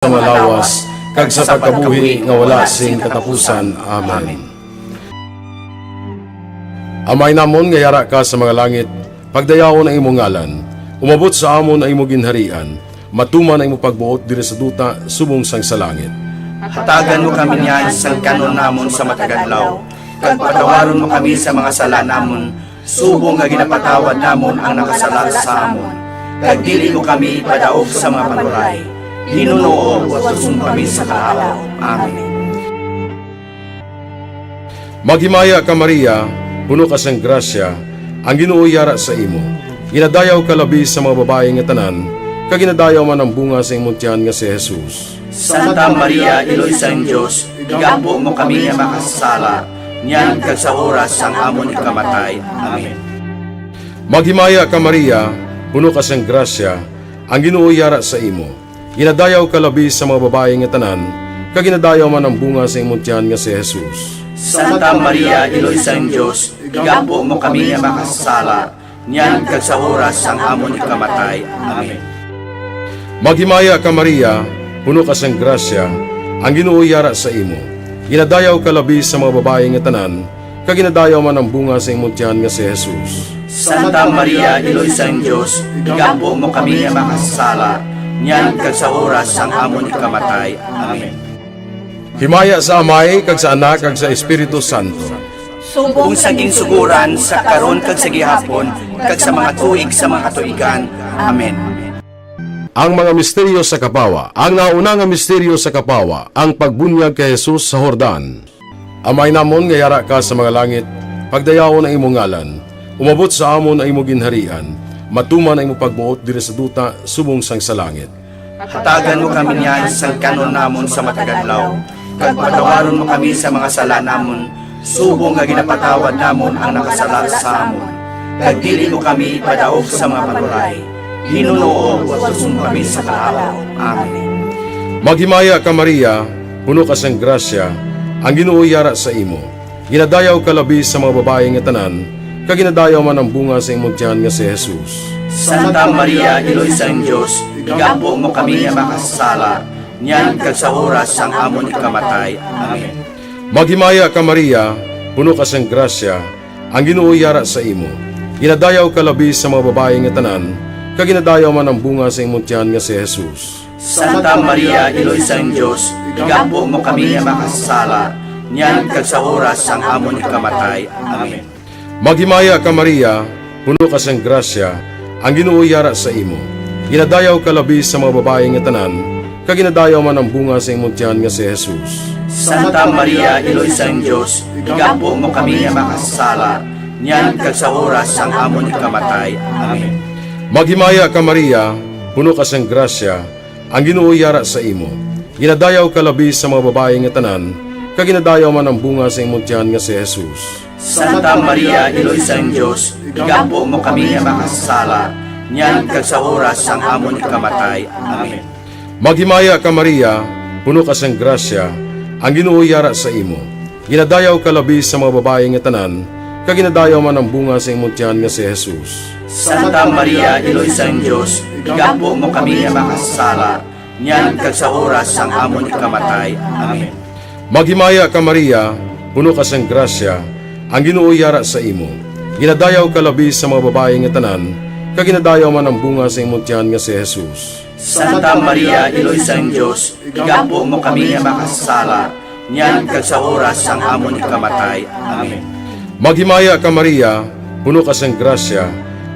sa mga lawas, kag sa pagkabuhi nga wala sing katapusan. Amen. Amay namon nga yara ka sa mga langit, pagdayawon ang imong ngalan, umabot sa amon ang imong ginharian, matuman ang imong pagbuot diri sa duta subong sang sa langit. Hatagan mo kami niyan sa kanon namon sa matagadlaw, kag patawaron mo kami sa mga sala namon, subong nga ginapatawad namon ang nakasala sa amon. Kag dili mo kami ipadaog sa mga panuray, hinunoo at tusong kami sa kaalaw. Amen. Maghimaya ka Maria, puno ka sang grasya, ang Ginoo yara sa imo. Ginadayaw ka labi sa mga babae nga tanan, kag ginadayaw man ang bunga sa imong tiyan nga si Jesus. Santa Maria, Iloy sang Diyos, igampo mo kami nga makasala, niyan kag sa oras sang amon ikamatay. Amen. Maghimaya ka Maria, puno ka sang grasya, ang Ginoo yara sa imo. Ginadayaw ka labi sa mga babae nga tanan, kag ginadayaw man ang bunga sa imong tiyan nga si Jesus. Santa Maria, Iloy sang Diyos, igampo mo kami nga makasala, niyan kag sa oras sang amon ikamatay. Amen. Maghimaya ka Maria, puno ka sang grasya, ang Ginoo yara sa imo. Ginadayaw ka labi sa mga babae nga tanan, kag ginadayaw man ang bunga sa imong tiyan nga si Jesus. Santa Maria, Iloy sang Diyos, igampo mo kami nga makasala, niyan kag sa oras sang amon ikamatay. Amen. Himaya sa Amay, kag sa Anak, kag sa Espiritu Santo. Kung saging suguran sa karon kag sa gihapon, kag sa mga tuig sa mga katuigan. Amen. Ang mga misteryo sa Kapawa. Ang nauna nga misteryo sa Kapawa, ang pagbunyag kay Jesus sa Jordan. Amay namon nga yara ka sa mga langit, pagdayawon ang imong ngalan, umabot sa amon ang imong ginharian, matuman ang imong pagbuot diri sa duta subong sang sa langit. Hatagan mo kami niyan sa kanon namon sa matagadlaw, kag patawaron mo kami sa mga sala namon, subong nga ginapatawad namon ang nakasala sa amon. Kag dili mo kami ipadaog sa mga panuray, hinunoo at tusong kami sa kaalaw. Amen. Maghimaya ka Maria, puno ka sang grasya, ang Ginoo yara sa imo. Ginadayaw ka labi sa mga babae nga tanan, kag ginadayaw man ang bunga sa imong tiyan nga si Jesus. Santa Maria, Iloy sang Diyos, igampo mo kami nga makasala, niyan kag sa oras sang amon ikamatay. Amen. Maghimaya ka Maria, puno ka sang grasya, ang Ginoo yara sa imo. Ginadayaw ka labi sa mga babae nga tanan, kag ginadayaw man ang bunga sa imong tiyan nga si Jesus. Santa Maria, Iloy sang Diyos, igampo mo kami nga makasala, niyan kag sa oras sang amon ikamatay. Amen. Maghimaya ka Maria, puno ka sang grasya, ang Ginoo yara sa imo. Ginadayaw ka labi sa mga babae nga tanan, kag ginadayaw man ang bunga sa imong tiyan nga si Jesus. Santa Maria, Iloy sang Diyos, igampo mo kami nga makasala, niyan kag sa oras sang amon ikamatay. Amen. Maghimaya ka Maria, puno ka sang grasya, ang Ginoo yara sa imo. Ginadayaw ka labi sa mga babae nga tanan, kag ginadayaw man ang bunga sa imong tiyan nga si Jesus. Santa Maria, Iloy sang Diyos, igampo mo kami nga makasala, niyan kag sa oras sang amon ikamatay. Amen. Maghimaya ka Maria, puno ka sang grasya, ang Ginoo yara sa imo. Ginadayaw ka labi sa mga babae nga tanan, kag ginadayaw man ang bunga sa imong tiyan nga si Jesus. Santa Maria, Iloy sang Diyos, igampo mo kami nga makasala, niyan kag sa oras sang amon ikamatay. Amen. Maghimaya ka Maria, puno ka sang grasya, ang Ginoo yara sa imo. Ginadayaw ka labi sa mga babae nga tanan, kag ginadayaw man ang bunga sa imong tiyan nga si Jesus. Santa Maria, Iloy sang Diyos, igampo mo kami nga makasala, niyan kag sa oras sang amon ikamatay. Amen. Maghimaya ka Maria, puno ka sang grasya,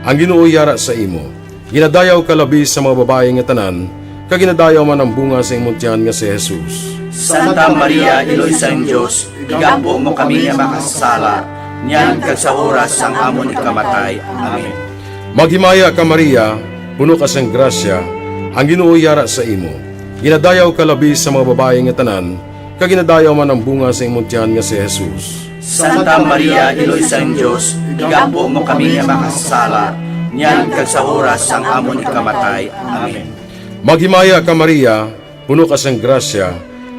ang Ginoo yara sa imo. Ginadayaw ka labi sa mga babae nga tanan, kag ginadayaw man ang bunga sa imong tiyan nga si Jesus. Santa Maria, Iloy sang Diyos, igampo mo kami nga makasala, niyan kag sa oras sang amon ikamatay. Amen. Maghimaya ka Maria, puno ka sang grasya, ang Ginoo yara sa imo. Ginadayaw ka labi sa mga babae nga tanan, kag ginadayaw man ang bunga sa imong tiyan nga si Jesus. Santa Maria, Iloy sang Diyos, igampo mo kami nga makasala, niyan kag sa oras sang amon ikamatay. Amen. Maghimaya ka Maria, puno ka sang grasya,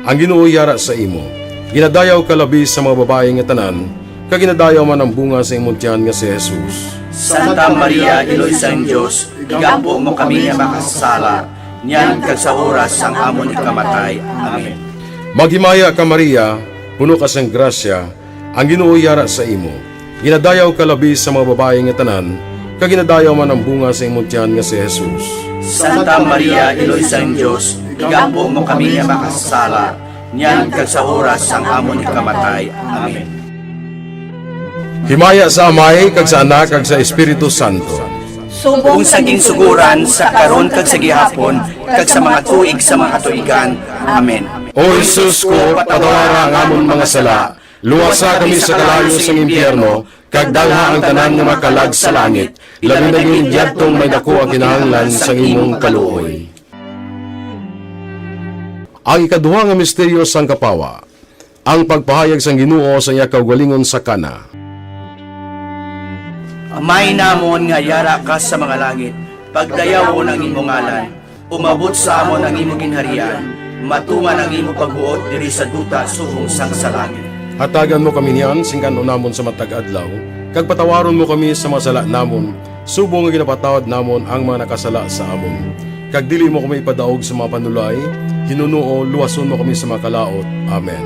ang Ginoo yara sa imo. Ginadayaw ka labi sa mga babae nga tanan, kag ginadayaw man ang bunga sa imong tiyan nga si Jesus. Santa Maria, Iloy sang Diyos, igampo mo kami nga makasala, nyan kag sa oras sang amon ikamatay. Amen. Maghimaya ka Maria, puno ka sang grasya, ang Ginoo yara sa imo. Ginadayaw ka labi sa mga babae nga tanan, kag ginadayaw man ang bunga sa imong tiyan nga si Jesus. Santa Maria, Iloy sang Dios, igampo mo kami nga makasala, nyan kag sa oras sang amon ikamatay. Amen. Himaya sa Amay, kag sa Anak, kag sa Espiritu Santo. Kung saging suguran sa karon kag sa gihapon, kag sa mga tuig sa mga katuigan. Amen. O Jesus ko, patawara ang amon mga sala, luwasa kami sa kalayo sa impyerno, kag dalha ang tanan nga makalag sa langit, labi na yung idyatong may dako ang kinahanglan sa imong kaluoy. Ang ikaduha nga misteryo sang kapawa, ang pagpahayag sang Ginoo sa iya kaugalingon sa kana. Amay namon nga yara ka sa mga langit, pagdayaw ng imong ngalan, umabot sa amon ang imong ginharian, matuman ang imong pagbuot diri sa duta subong sang sa langit. Hatagan mo kami niyan, singkan namon sa matag adlaw, kag patawaron mo kami sa mga sala namon, subong nga ginapatawad namon ang mga nakasala sa amon. Kag dili mo kami ipadaog sa mga panulay, hinunuo, luwason mo kami sa mga kalaot. Amen.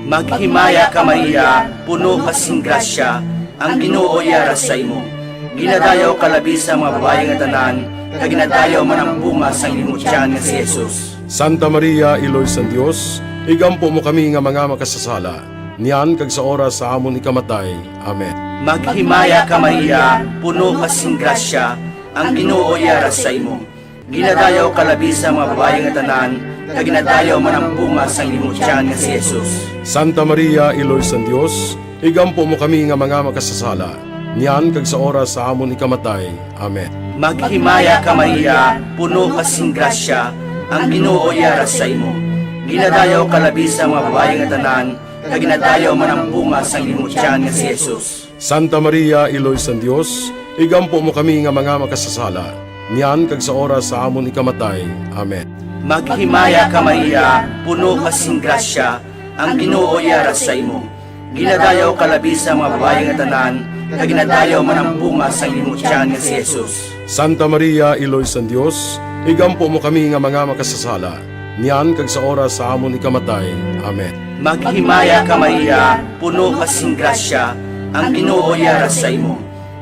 Maghimaya ka Maria, puno ka sing grasya, ang Ginoo yara sa imo. Ginadayaw ka labi sa mga babae nga tanan, kag ginadayaw man ang bunga sa imong tiyan nga si Jesus. Santa Maria, Iloy sang Dios, igampo mo kami nga mga makasasala, niyan kag sa oras sa amon ikamatay. Amen. Maghimaya ka Maria, puno ka sing grasya, ang Ginoo yara sa imo. Ginadayaw ka labi sa mga babae nga tanan, kag ginadayaw man ang bunga sa imong tiyan nga si Jesus. Santa Maria, Iloy sang Dios, igampo mo kami nga mga makasasala, niyan kag sa oras sa amon ikamatay. Amen. Maghimaya ka Maria, puno ka sing grasya, ang Ginoo yara sa imo. Ginadayaw ka labi sa mga babae nga tanan, kag ginadayaw man ang bunga sa imong tiyan nga si Jesus. Santa Maria, Iloy sang Dios, igampo mo kami nga mga makasasala, niyan kag sa oras sa amon ikamatay. Amen. Maghimaya ka Maria, puno ka sing grasya, ang Ginoo yara sa imo. Ginadayaw ka labi sa mga babae nga tanan, kag ginadayaw man ang bunga sa imong tiyan nga si Jesus. Santa Maria, Iloy sang Dios, igampo mo kami nga mga makasasala, niyan kag sa oras sa amon ikamatay. Amen. Maghimaya ka Maria, puno ka sing grasya, ang Ginoo yara sa imo.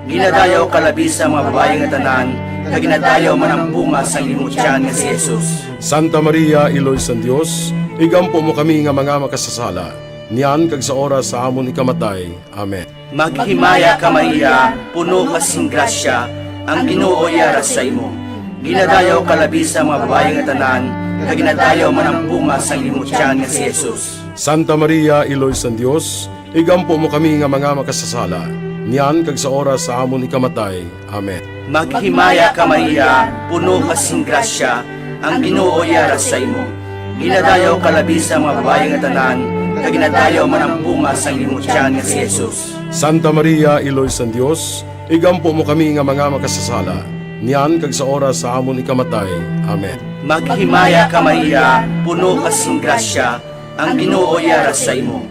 Ginadayaw ka labi sa mga babae nga tanan, kag ginadayaw man ang bunga sa imong tiyan nga si Jesus. Santa Maria, Iloy sang Dios, igampo mo kami nga mga makasasala, niyan kag sa oras sa amon ikamatay. Amen. Maghimaya ka Maria, puno ka sing grasya, ang Ginoo yara sa imo. Ginadayaw ka labi sa mga babae nga tanan, kag ginadayaw man ang bunga sa imong tiyan nga si Jesus. Santa Maria, Iloy sang Dios, igampo mo kami nga mga makasasala, niyan kag sa oras sa amon ikamatay. Amen. Maghimaya ka Maria, puno ka sing grasya, ang Ginoo yara sa imo. Ginadayaw ka labi sa mga babae nga tanan, kag ginadayaw man ang bunga sa imong tiyan nga si Jesus. Santa Maria, Iloy sang Dios, igampo mo kami nga mga makasasala, niyan kag sa oras sa amon ikamatay. Amen. Maghimaya ka Maria, puno ka sing grasya, ang Ginoo yara sa imo.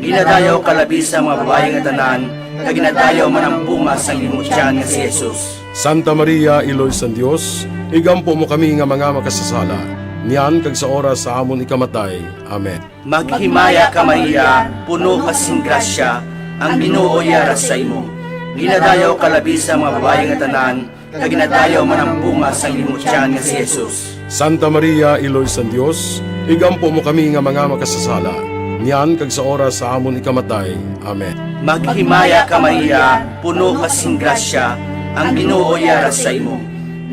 Ginadayaw ka labi sa mga babae nga tanan, kag ginadayaw man ang bunga sa imong tiyan nga si Jesus. Santa Maria, Iloy sang Dios, igampo mo kami nga mga makasasala, niyan kag sa oras sa amon ikamatay. Amen. Maghimaya ka Maria, puno ka sing grasya, ang Ginoo yara sa imo. Ginadayaw ka labi sa mga babae nga tanan, kag ginadayaw man ang bunga sa imong tiyan nga si Jesus. Santa Maria, Iloy sang Dios, igampo mo kami nga mga makasasala, niyan kag sa oras sa amon ikamatay. Amen. Maghimaya ka Maria, puno ka sing grasya, ang Ginoo yara sa imo.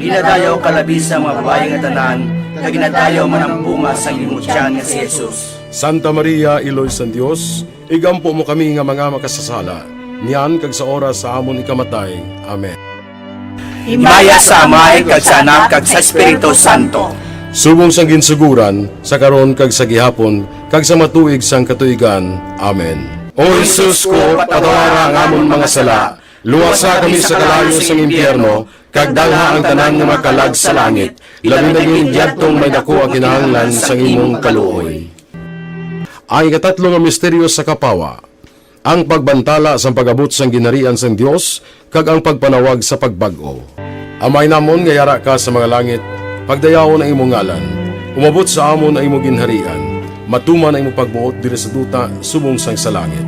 Ginadayaw ka labi sa mga babae nga tanan, kag ginadayaw man ang bunga sa imong tiyan nga si Jesus. Santa Maria, Iloy sang Dios, igampo mo kami nga mga makasasala, niyan kag sa oras sa amon ikamatay. Amen. Himaya sa Amay, kag sa Anak, kag sa Espiritu Santo. Subong sang ginsuguran, sa karon kag sa gihapon, kag sa matuig sang katuigan. Amen. O Jesus ko, patawara ang amon mga sala, luwasa kami sa kalayo sang impyerno, kag dalha ang tanan nga makalag sa langit, labi na yung idyatong may dako ang kinahanglan sang imong kaluoy. Ang ikatatlo nga misteryo sa kapawa, ang pagbantala sa pagabot sang ginharian sang Dios, kag ang pagpanawag sa pagbag-o. Amay namon nga yara ka sa mga langit, pagdayaon ang imong ngalan, umabot sa amon ang imong ginharian, matuman ang imong pagbuot diri sa duta subong sang sa langit.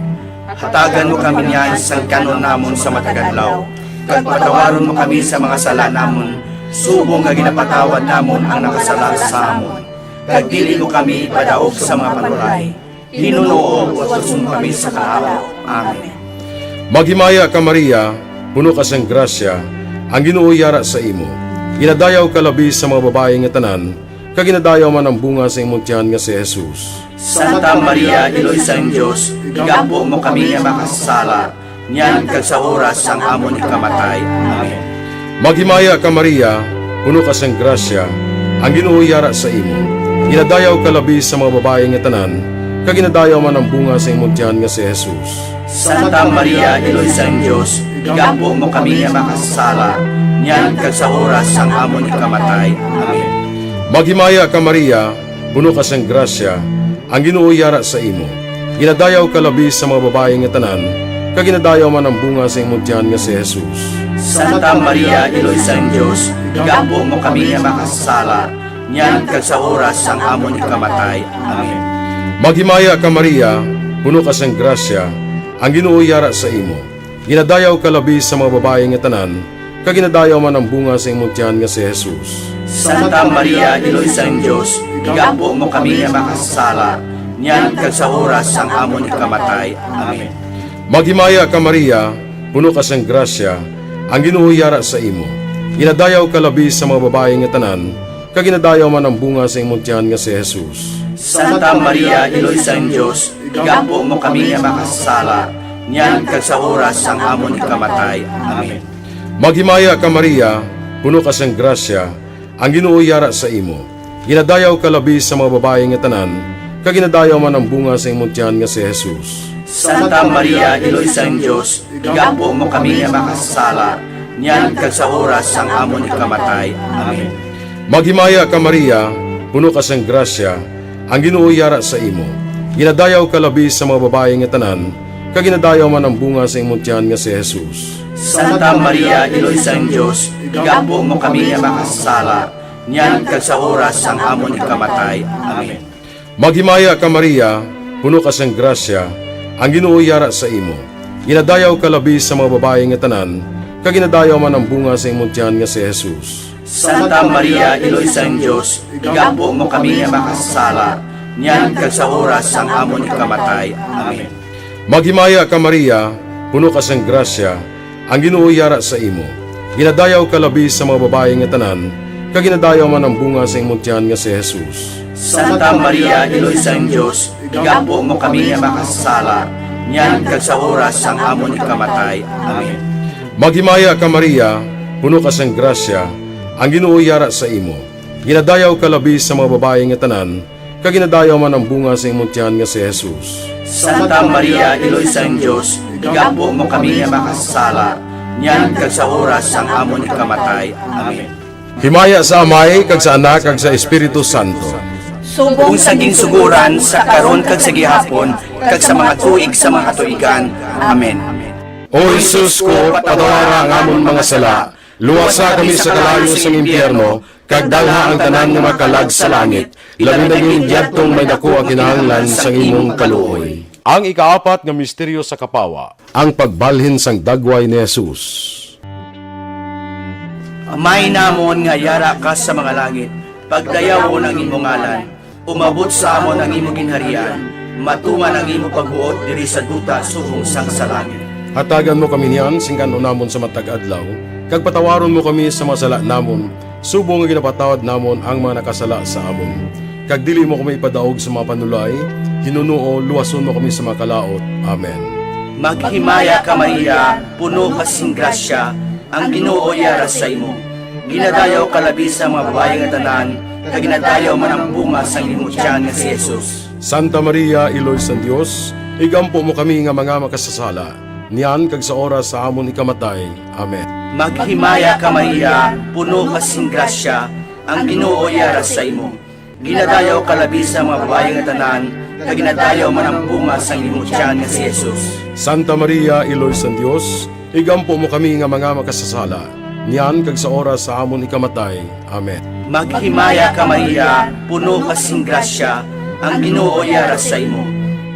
Hatagan mo kami niyan sa kanon namon sa matagadlaw. Kag patawaron mo kami sa mga sala namon, subong nga ginapatawad namon ang nakasala sa amon. Kag dili mo kami padaog sa mga panuray. Hinunuo at susun kami sa kaalaw. Amen. Maghimaya ka Maria, puno ka sang grasya, ang Ginoo yara sa imo. Ginadayaw ka labi sa mga babae nga tanan, kag ginadayaw man ang bunga sa imong tiyan nga si Jesus. Santa Maria, Iloy sang Diyos, igampo mo kami nga makasala, niyan kag sa oras sang amon ikamatay. Amen. Maghimaya ka Maria, puno ka sang grasya, ang Ginoo yara sa imo. Ginadayaw ka labi sa mga babae nga tanan, kag ginadayaw man ang bunga sa imong tiyan nga si Jesus. Santa Maria, Iloy sang Diyos, igampo mo kami nga makasala, niyan kag sa oras sang amon ikamatay. Amen. Maghimaya ka Maria, puno ka sang grasya, ang Ginoo yara sa imo. Ginadayaw ka labi sa mga babae nga tanan, kag ginadayaw man ang bunga sa imong tiyan nga si Jesus. Santa Maria, Iloy sang Diyos, igampo mo kami nga makasala, niyan kag sa oras sang amon ikamatay. Amen. Maghimaya ka Maria, puno ka sang grasya, ang Ginoo yara sa imo. Ginadayaw ka labi sa mga babae nga tanan, kag ginadayaw man ang bunga sa imong tiyan nga si Jesus. Santa Maria, Iloy sang Diyos, igampo mo kami nga makasala, niyan kag sa oras sang amon ikamatay. Amen. Maghimaya ka Maria, puno ka sang grasya, ang Ginoo yara sa imo. Ginadayaw ka labi sa mga babae nga tanan, kag ginadayaw man ang bunga sa imong tiyan nga si Jesus. Santa Maria, Iloy sang Diyos, igampo mo kami nga makasala, niyan kag sa oras sang amon ikamatay. Amen. Maghimaya ka Maria, puno ka sang grasya, ang Ginoo yara sa imo. Ginadayaw ka labi sa mga babae nga tanan, kag ginadayaw man ang bunga sa imong tiyan nga si Jesus. Santa Maria, Iloy sang Diyos, igampo mo kami nga makasala, niyan kag sa oras sang amon ikamatay. Amen. Maghimaya ka Maria, puno ka sang grasya, ang Ginoo yara sa imo. Ginadayaw ka labi sa mga babae nga tanan, kag ginadayaw man ang bunga sa imong tiyan nga si Jesus. Santa Maria, Iloy sang Diyos, igampo mo kami nga makasala, niyan kag sa oras sang amon ikamatay. Amen. Maghimaya ka Maria, puno ka sang grasya, ang Ginoo yara sa imo. Ginadayaw ka labi sa mga babae nga tanan, kag ginadayaw man ang bunga sa imong tiyan nga si Jesus. Santa Maria, Iloy sang Diyos, igampo mo kami nga makasala, niyan kag sa oras sang amon ikamatay. Amen. Maghimaya ka Maria, puno ka sang grasya, ang Ginoo yara sa imo. Ginadayaw ka labi sa mga babae nga tanan, kag ginadayaw man ang bunga sa imong tiyan nga si Jesus. Santa Maria, Iloy sang Diyos, igampo mo kami nga makasala, niyan kag sa oras sang amon ikamatay. Amen. Maghimaya ka Maria, puno ka sang grasya, ang Ginoo yara sa imo. Ginadayaw ka labi sa mga babae nga tanan, kag ginadayaw man ang bunga sa imong tiyan nga si Jesus. Santa Maria, Iloy sang Diyos, igampo mo kami nga makasala, niyan kag sa oras sang amon ikamatay. Amen. Himaya sa Amay, kag sa Anak, kag sa Espiritu Santo. Kung saging suguran sa karon kag sa gihapon, kag sa mga tuig sa mga katuigan. Amen. O Jesus ko, patawara ang amon mga sala, luwasa kami sa kalayo sa impyerno, kag dalha ang tanan nga makalag sa langit, labi na yung diyadtong may dako ang kinahanglan sa imong kaluoy. Ang ikaapat nga misteryo sa kapawa, ang pagbalhin sang dagway ni Jesus. Amay namon nga yara ka sa mga langit, pagdayaw ang imong ngalan, umabot sa amon ang imong ginharian, matuman ang imong pagbuot diri sa duta subong sang sa langit. Hatagan mo kami niyan, singkan namon sa matag adlaw, kag patawaron mo kami sa masala namon, subong nga ginapatawad namon ang mga nakasala sa amon. Kag dili mo kami ipadaog sa mga panulay, hinunuo, luwason mo kami sa mga kalaot. Amen. Maghimaya ka Maria, puno ka sing grasya, ang Ginoo yara sa imo. Ginadayaw ka labi sa mga babae nga tanan, kag ginadayaw man ang bunga sa imong tiyan nga si Jesus. Santa Maria, Iloy sa Dios, igampo mo kami nga mga makasasala, niyan kag sa oras sa amon ikamatay. Amen. Maghimaya ka Maria, puno ka sing grasya, ang Ginoo yara sa imo. Ginadayaw ka labi sa mga babae nga tanan, kag ginadayaw man ang bunga sa imong tiyan nga si Jesus. Santa Maria, Iloy sa Dios, igampo mo kami nga mga makasasala, niyan kag sa oras sa amon ikamatay. Amen. Maghimaya ka Maria, puno kasing grasya, ang Ginoo yara sa imo.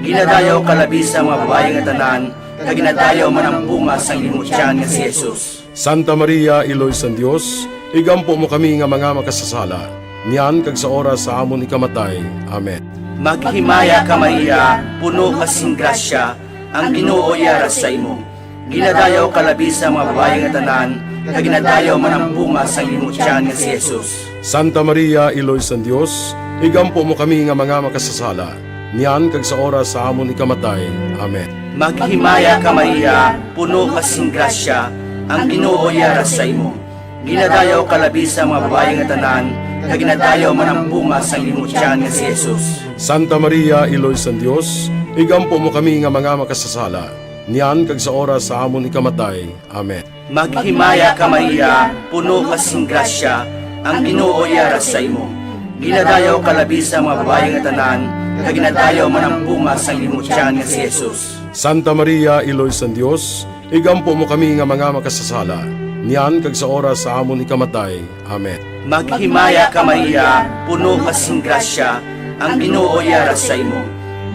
Ginadayaw ka labi sa mga babae nga tanan, kag ginadayaw man ang bunga sa imong tiyan nga si Jesus. Santa Maria, Iloy san Dios, igampo mo kami nga mga makasasala, niyan kag sa oras sa amon ikamatay. Amen. Maghimaya ka Maria, puno kasing grasya, ang Ginoo yara sa imo. Ginadayaw ka labi sa mga babae nga tanan, kag ginadayaw man ang bunga sa imong tiyan nga si Jesus. Santa Maria, Iloy san Dios, igampo mo kami nga mga makasasala, niyan kag sa oras sa amon ikamatay. Amen. Maghimaya ka Maria, puno kasing grasya, ang Ginoo yara sa imo. Ginadayaw ka labi sa mga babae nga tanan, kag ginadayaw man ang bunga sa imong tiyan nga si Jesus. Santa Maria, Iloy san Dios, igampo mo kami nga mga makasasala, niyan kag sa oras sa amon ikamatay. Amen. Maghimaya ka Maria, puno kasing grasya, ang Ginoo yara sa imo. Ginadayaw ka labi sa mga babae nga tanan, kag ginadayaw man ang bunga sa imong tiyan nga si Jesus. Santa Maria, Iloy san Dios, igampo mo kami nga mga makasasala, niyan kag sa oras sa amon ikamatay. Amen. Maghimaya ka Maria, puno kasing grasya, ang Ginoo yara sa imo.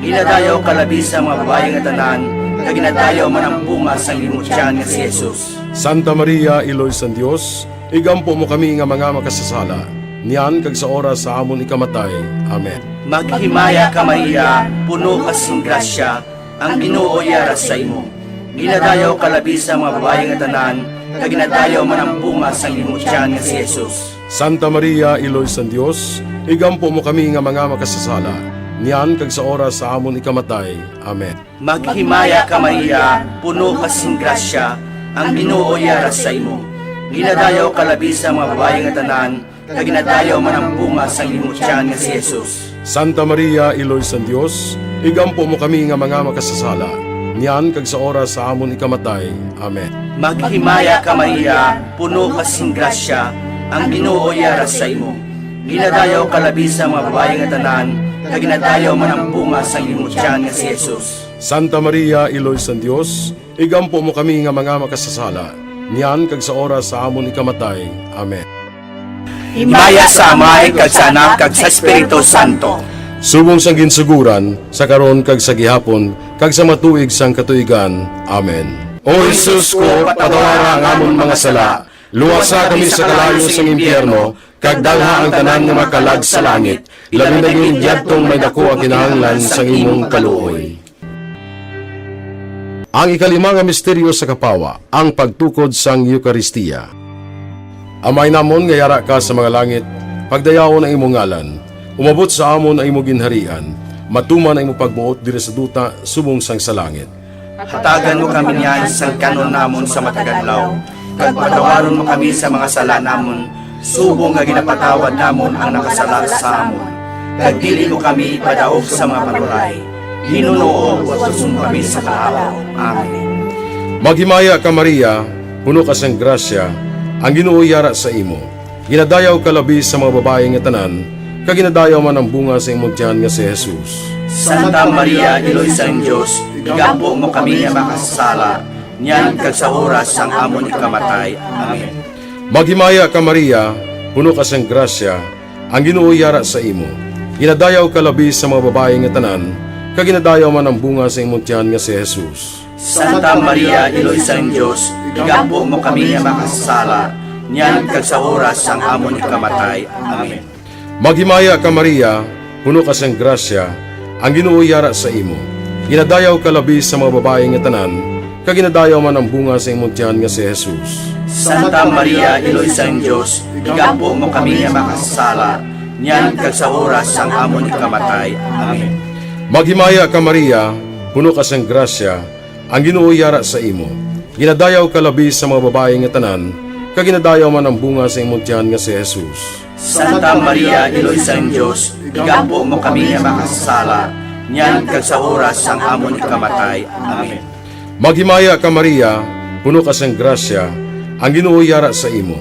Ginadayaw ka labi sa mga babae nga tanan, kag ginadayaw man ang bunga sa imong tiyan nga si Jesus. Santa Maria, Iloy san Dios, igampo mo kami nga mga makasasala, niyan kag sa oras sa amon ikamatay. Amen. Maghimaya ka Maria, puno kasing grasya, ang Ginoo yara sa imo. Ginadayaw ka labi sa mga babae nga tanan, kag ginadayaw man ang bunga sa imong tiyan nga si Jesus. Santa Maria, Iloy san Dios, igampo mo kami nga mga makasasala, niyan kag sa oras sa amon ikamatay. Amen. Maghimaya ka Maria, puno kasing grasya, ang Ginoo yara sa imo. Ginadayaw ka labi sa mga babae nga tanan, kag ginadayaw man ang bunga sa imong tiyan nga si Jesus. Santa Maria, Iloy san Dios, igampo mo kami nga mga makasasala, niyan kag sa oras sa amon ikamatay. Amen. Maghimaya ka Maria, puno kasing grasya, ang Ginoo yara sa imo. Ginadayaw ka labi sa mga babae nga tanan, kag ginadayaw man ang bunga sa imong tiyan nga si Jesus. Santa Maria, Iloy san Dios, igampo mo kami nga mga makasasala, niyan kag sa oras sa amon ikamatay. Amen. Himaya sa Amay, kag sa Anak, kag sa Espiritu Santo. Subong sang ginsuguran, sa karon kag sa gihapon, kag sa matuig sang katuigan. Amen. O Jesus ko, patawara ang amon mga sala, luwasa kami sa kalayo sang impyerno, kag dalha ang tanan nga makalag sa langit, labi na yung diyadtong may dako ang kinahanglan sang imong kaluoy. Ang ikalima nga misteryo sa kapawa, ang pagtukod sang Eukaristiya. Amay namon nga yara ka sa mga langit, pagdayawon ang imong ngalan, umabot sa amon ang imong ginharian, matuman ang imong pagbuot diri sa duta subong sang sa langit. Hatagan mo kami niyan sa kanon namon sa matagadlaw, kag patawaron mo kami sa mga sala namon, subong nga ginapatawad namon ang nakasala sa amon. Kag dili mo kami ipadaog sa mga panuray, Ginoo, watusun kami sa kaalaw. Amen. Maghimaya ka Maria, puno ka sang grasya, ang Ginoo yara sa imo. Ginadayaw ka labi sa mga babae nga tanan, kag ginadayaw man ang bunga sa imong tiyan nga si Jesus. Santa Maria, Iloy sang Dios, igampo mo kami nga makasala, niyan kag sa oras sang amon ikamatay. Amen. Maghimaya ka Maria, puno ka sang grasya, ang Ginoo yara sa imo. Ginadayaw ka labi sa mga babae nga tanan, kag ginadayaw man ang bunga sa imong tiyan nga si Jesus. Santa Maria, Iloy sang Dios, igampo mo kami nga makasala, niyan kag sa oras sang amon ikamatay. Amen. Maghimaya ka Maria, puno ka sang grasya, ang Ginoo yara sa imo. Ginadayaw ka labi sa mga babae nga tanan, kag ginadayaw man ang bunga sa imong tiyan nga si Jesus. Santa Maria, Iloy sang Dios, igampo mo kami nga makasala, niyan kag sa oras sang amon ikamatay. Amen. Maghimaya ka Maria, puno ka sang grasya, ang Ginoo yara sa imo. Ginadayaw ka labi sa mga babae nga tanan, kag ginadayaw man ang bunga sa imong tiyan nga si Jesus. Santa Maria, Iloy sang Dios, igampo mo kami nga makasala, niyan kag sa oras sang amon ikamatay. Amen. Maghimaya ka Maria, puno ka sang grasya, ang Ginoo yara sa imo.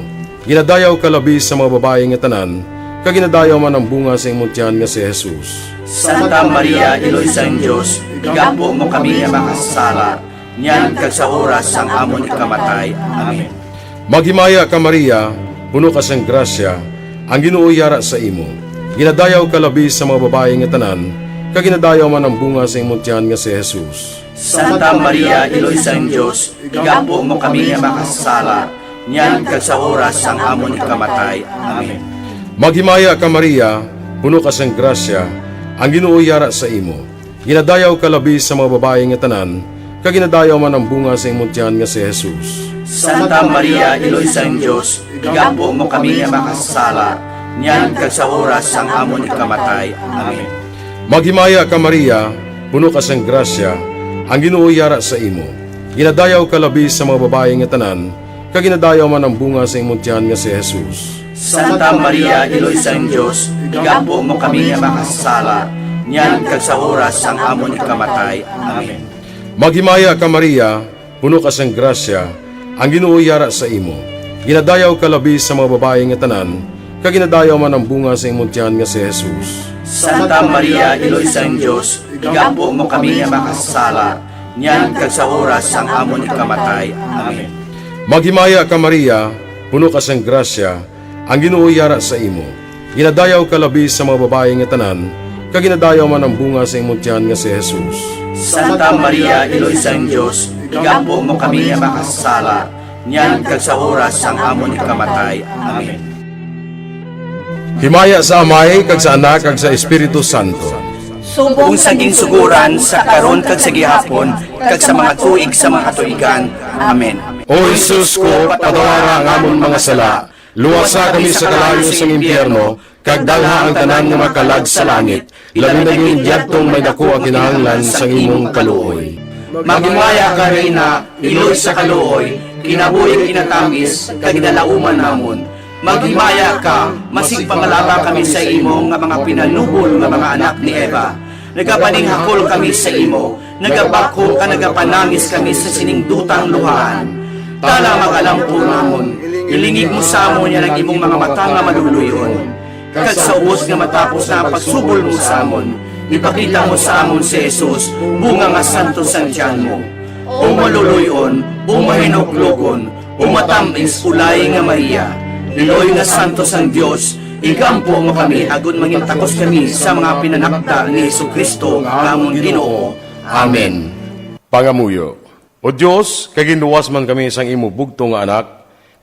Ginadayaw ka labi sa mga babae nga tanan, kag ginadayaw man ang bunga sa imong tiyan nga si Jesus. Santa Maria, Iloy sang Dios, igampo mo kami nga makasala, niyan kag sa oras sang amon ikamatay. Amen. Maghimaya ka Maria, puno ka sang grasya, ang Ginoo yara sa imo. Ginadayaw ka labi sa mga babae nga tanan, kag ginadayaw man ang bunga sa imong tiyan nga si Jesus. Santa Maria, Iloy sang Diyos, igampo mo kami nga makasala, niyan kag sa oras sang amon ikamatay. Amen. Maghimaya ka Maria, puno ka sang grasya, ang Ginoo yara sa imo. Ginadayaw ka labi sa mga babae nga tanan, kag ginadayaw man ang bunga sa imong tiyan nga si Jesus. Santa Maria, Iloy sang Diyos, igampo mo kami nga makasala, niyan kag sa oras sang amon ikamatay. Amen. Maghimaya ka Maria, puno ka sang grasya, ang Ginoo yara sa imo. Ginadayaw ka labi sa mga babae nga tanan, kag ginadayaw man ang bunga sa imong tiyan nga si Jesus. Santa Maria, Iloy sang Diyos, igampo mo kami nga makasala, niyan kag sa oras sang amon ikamatay. Amen. Maghimaya ka Maria, puno ka sang grasya, ang Ginoo yara sa imo. Ginadayaw ka labi sa mga babae nga tanan, kag ginadayaw man ang bunga sa imong tiyan nga si Jesus. Santa Maria, Iloy sang Diyos, igampo mo kami nga makasala, niyan kag sa oras sang amon ikamatay. Amen. Maghimaya ka Maria, puno ka sang grasya, ang Ginoo yara sa imo. Ginadayaw ka labi sa mga babae nga tanan, kag ginadayaw man ang bunga sa imong tiyan nga si Jesus. Santa Maria, Iloy sang Diyos, igampo mo kami nga makasala, niyan kag sa oras sang amon ikamatay. Amen. Himaya sa Amay, kag sa Anak, kag sa Espiritu Santo. Kung saging suguran sa karon kag sa gihapon, kag sa mga tuig sa mga katuigan. Amen. O Jesus ko, patawara ang amon mga sala, luwasa kami sa kalayo sa impyerno, kag dalha ang tanan nga makalag sa langit, labi na yung diyadtong may dako ang kinahanglan sa imong kaluoy. Magimaya ka Reyna, Iloy sa kaluoy, kinabuhi kinatamis, kag dalauman namon. Maghimaya ka, masig pangalaba kami sa imo nga mga pinanubol nga mga anak ni Eva. Nagapaninghakol kami sa imo, nagabako ka nagapanangis kami sa siningdutang luhaan. Tala magalampo namon, ilingig mo sa amon yan ang imong mga mata nga maluluyon. Kag sa ubos nga matapos na ang pagsubol mo sa amon, ipakita mo sa amon si Jesus, bunga nga santo sang tiyan mo. O maluluyon, o mahinuklugon, o matamis ulay nga Maria, Iloy nga santo sang Dios, igampo mo kami agon mangintakos kami sa mga pinanakda ni Jesucristo nga among Ginoo. Amen. Pangamuyo. O Diyos, kaginluwas man kami sang imo bugto nga anak,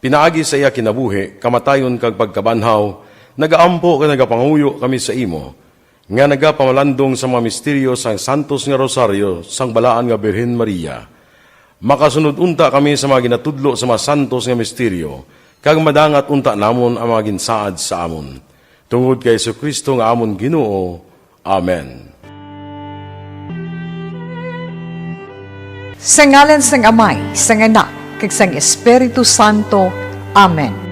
pinaagi sa iya kinabuhi, kamatayon kag pagkabanhaw, nagaampo ka nagapanguyo kami sa imo, nga nagapamalandong sa mga misteryo sang santos nga rosaryo sang balaan nga Birhen Maria. Makasunod unta kami sa mga ginatudlo sa mga santos nga misteryo, kag madangat unta namon ang mga ginsaad sa amon. Tungod kay Jesucristo nga amon Ginoo. Amen. Sa ngalan sang Amay, sang Anak, kag sang Espiritu Santo. Amen.